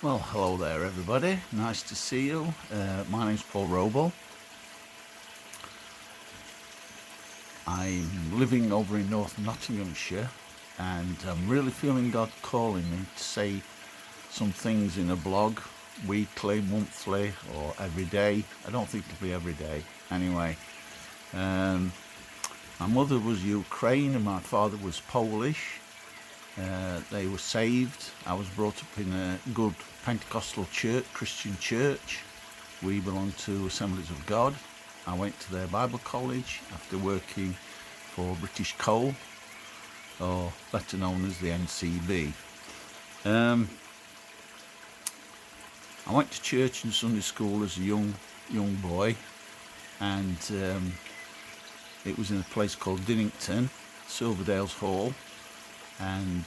Well, hello there, everybody. Nice to see you. My name's Paul Wrobel. I'm living over in North Nottinghamshire, and I'm really feeling God calling me to say some things in a blog, weekly, monthly, or every day. I don't think it'll be every day. Anyway, my mother was Ukraine and my father was Polish. They were saved. I was brought up in a good Pentecostal church, Christian church. We belonged to Assemblies of God. I went to their Bible college after working for British Coal, or better known as the NCB. I went to church and Sunday school as a young boy, and it was in a place called Dinnington, Silverdale's Hall. And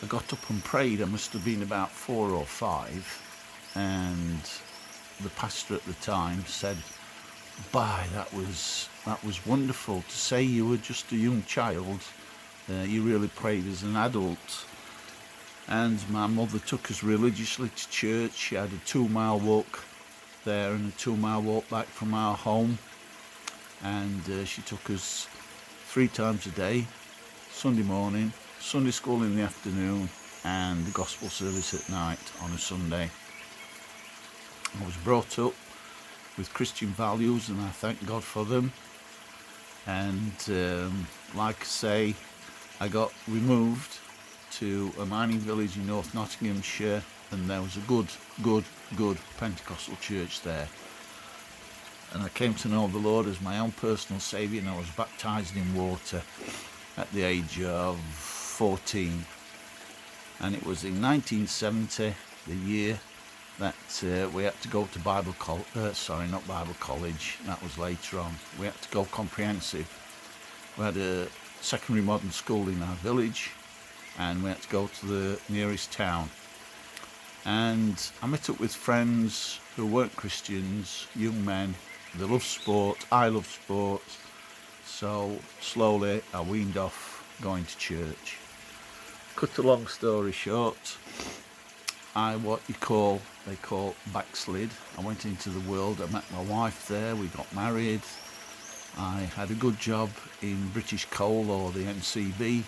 I got up and prayed. I must have been about 4 or 5, and the pastor at the time said, that was wonderful to say you were just a young child. You really prayed as an adult." And my mother took us religiously to church. She had a 2-mile walk there and a 2-mile walk back from our home, and she took us 3 times a day: Sunday morning, Sunday school in the afternoon, and the gospel service at night on a Sunday. I was brought up with Christian values, and I thank God for them. And like I say, I got removed to a mining village in North Nottinghamshire, and there was a good Pentecostal church there. And I came to know the Lord as my own personal saviour, and I was baptised in water at the age of 14. And it was in 1970, the year that we had to go to not Bible college, that was later on. We had to go comprehensive. We had a secondary modern school in our village, and we had to go to the nearest town. And I met up with friends who weren't Christians, young men. They love sport, I love sport. So slowly I weaned off going to church. Cut a long story short, they call backslid. I went into the world. I met my wife there. We got married. I had a good job in British Coal, or the NCB.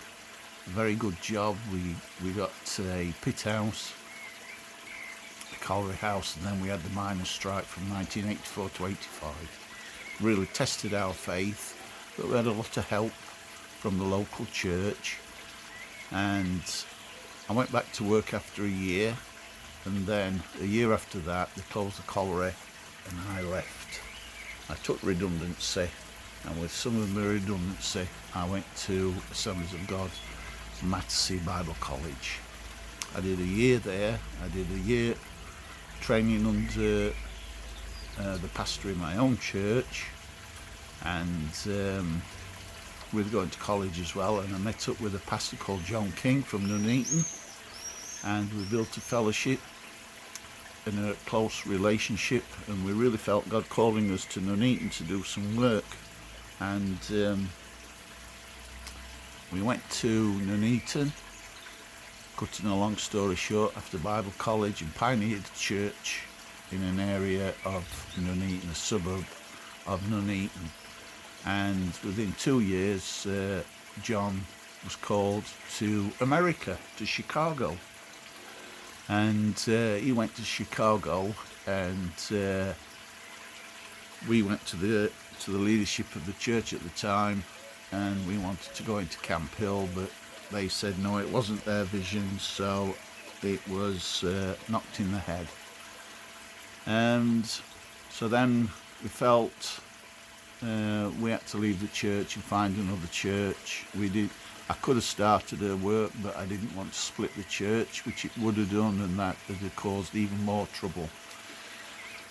A very good job. We got a pit house, a colliery house, and then we had the miners' strike from 1984 to 85. Really tested our faith. But we had a lot of help from the local church, and I went back to work after a year, and then a year after that they closed the colliery and I left. I took redundancy, and with some of the redundancy I went to Assemblies of God, Mattersey Bible College. I did a year there. I did a year training under the pastor in my own church, and we were going to college as well, and I met up with a pastor called John King from Nuneaton, and we built a fellowship and a close relationship, and we really felt God calling us to Nuneaton to do some work. And we went to Nuneaton. Cutting a long story short, after Bible college, and pioneered a church in an area of Nuneaton, a suburb of Nuneaton. And within 2 years, John was called to America, to Chicago. And he went to Chicago, and we went to the leadership of the church at the time, and we wanted to go into Camp Hill, but they said no, it wasn't their vision, so it was knocked in the head. And so then we felt we had to leave the church and find another church. I could have started a work, but I didn't want to split the church, which it would have done, and that would have caused even more trouble.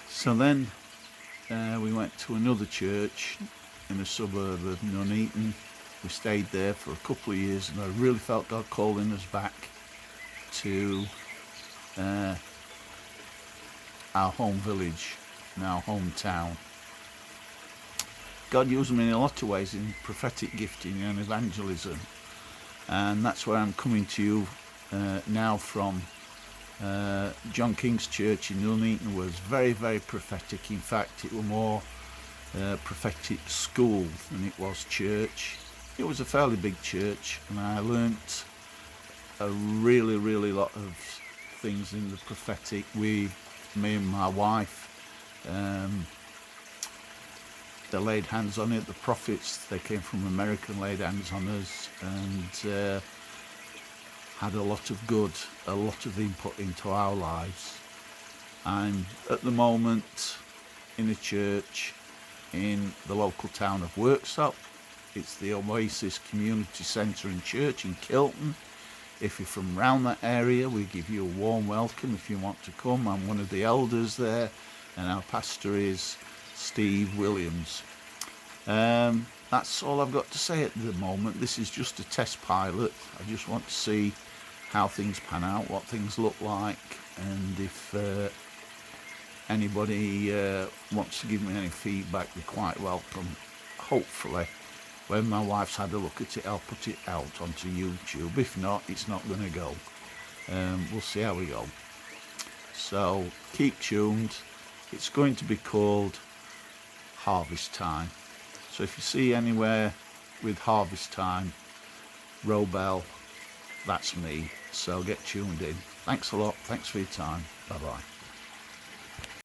So then we went to another church in a suburb of Nuneaton. We stayed there for a couple of years, and I really felt God calling us back to our home village and our hometown. God used me in a lot of ways in prophetic gifting and evangelism, and that's where I'm coming to you now from John King's church in Nuneaton was very, very prophetic. In fact, it was more prophetic school than it was church. It was a fairly big church, and I learnt a really, really lot of things in the prophetic. Me and my wife, they laid hands on it. The prophets, they came from America and laid hands on us, and had a lot of input into our lives. I'm at the moment in a church in the local town of Worksop. It's the Oasis Community Centre and Church in Kilton. If you're from around that area, we give you a warm welcome if you want to come. I'm one of the elders there, and our pastor is Steve Williams. That's all I've got to say at the moment. This is just a test pilot. I just want to see how things pan out, what things look like, and if anybody wants to give me any feedback, they're quite welcome. Hopefully, when my wife's had a look at it, I'll put it out onto YouTube. If not, it's not going to go. We'll see how we go. So keep tuned. It's going to be called Harvest Time. So if you see anywhere with Harvest Time, Wrobel, that's me. So get tuned in. Thanks a lot. Thanks for your time. Bye bye.